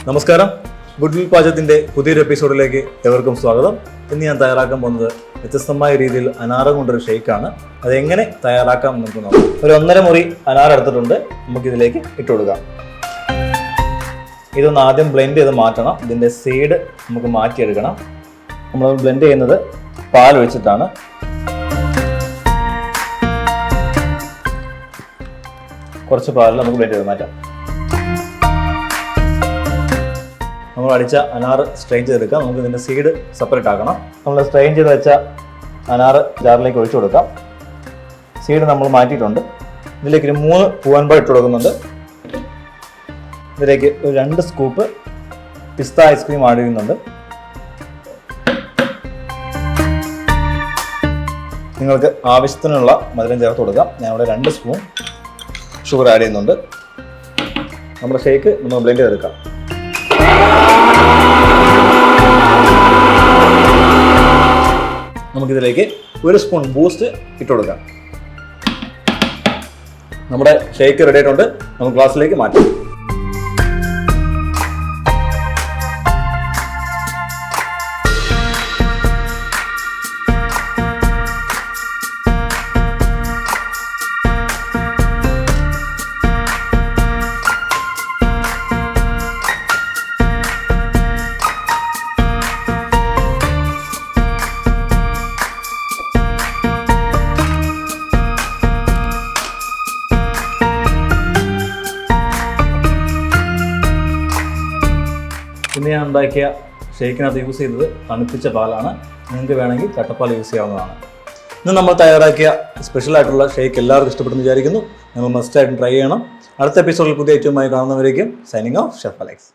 നമസ്കാരം, good will പാചകത്തിൻ്റെ പുതിയൊരു എപ്പിസോഡിലേക്ക് എവർക്കും സ്വാഗതം. ഇന്ന് ഞാൻ തയ്യാറാക്കാൻ പോകുന്നത് വ്യത്യസ്തമായ രീതിയിൽ അനാറ് കൊണ്ടൊരു ഷേക്കാണ്. അതെങ്ങനെ തയ്യാറാക്കാം നമുക്ക് നോക്കാം. ഒരു 1.5 മുറി അനാർ എടുത്തിട്ടുണ്ട്. നമുക്കിതിലേക്ക് ഇട്ട് കൊടുക്കാം. ഇതൊന്ന് ആദ്യം ബ്ലെൻഡ് ചെയ്ത് മാറ്റണം. ഇതിൻ്റെ സീഡ് നമുക്ക് മാറ്റിയെടുക്കണം. നമ്മൾ ബ്ലെൻഡ് ചെയ്യുന്നത് പാൽ ഒഴിച്ചിട്ടാണ്. കുറച്ച് പാലിൽ നമുക്ക് ബ്ലെൻഡ് ചെയ്ത് മാറ്റാം. നമ്മൾ അടിച്ച അനാർ സ്ട്രെയിൻ ചെയ്തെടുക്കാം. നമുക്ക് ഇതിൻ്റെ സീഡ് സെപ്പറേറ്റ് ആക്കണം. നമ്മൾ സ്ട്രെയിൻ ചെയ്ത് വെച്ച അനാർ ജാറിലേക്ക് ഒഴിച്ചു കൊടുക്കാം. സീഡ് നമ്മൾ മാറ്റിയിട്ടുണ്ട്. ഇതിലേക്ക് ഒരു 3 പൂവൻപഴം ഇട്ട് കൊടുക്കുന്നുണ്ട്. ഇതിലേക്ക് ഒരു 2 സ്കൂപ്പ് പിസ്ത ഐസ്ക്രീം ആഡ് ചെയ്യുന്നുണ്ട്. നിങ്ങൾക്ക് ആവശ്യത്തിനുള്ള മധുരം ചേർത്ത് കൊടുക്കാം. ഞാനിവിടെ 2 സ്പൂൺ ഷുഗർ ആഡ് ചെയ്യുന്നുണ്ട്. നമ്മുടെ ഷേക്ക് നമ്മൾ ബ്ലെൻഡ് ചെയ്തെടുക്കാം. നമുക്കിതിലേക്ക് 1 സ്പൂൺ ബൂസ്റ്റ് ഇട്ട് കൊടുക്കാം. നമ്മുടെ ഷേക്ക് റെഡി ആയിട്ടുണ്ട്. നമുക്ക് ഗ്ലാസ്സിലേക്ക് മാറ്റാം. ഇന്ന് ഞാൻ ഉണ്ടാക്കിയ ഷേക്കിനകത്ത് യൂസ് ചെയ്തത് തണുപ്പിച്ച പാലാണ്. നിങ്ങൾക്ക് വേണമെങ്കിൽ കട്ടപ്പാൽ യൂസ് ചെയ്യാവുന്നതാണ്. ഇന്ന് നമ്മൾ തയ്യാറാക്കിയ സ്പെഷ്യലായിട്ടുള്ള ഷേക്ക് എല്ലാവർക്കും ഇഷ്ടപ്പെടുന്നു വിചാരിക്കുന്നു. നിങ്ങൾ മസ്റ്റായിട്ടും ട്രൈ ചെയ്യണം. അടുത്ത എപ്പിസോഡിൽ പുതിയ ഐറ്റവുമായി കാണുന്നവരേക്കും സൈനിങ് ഓഫ് ഷെഫ് അലക്സ്.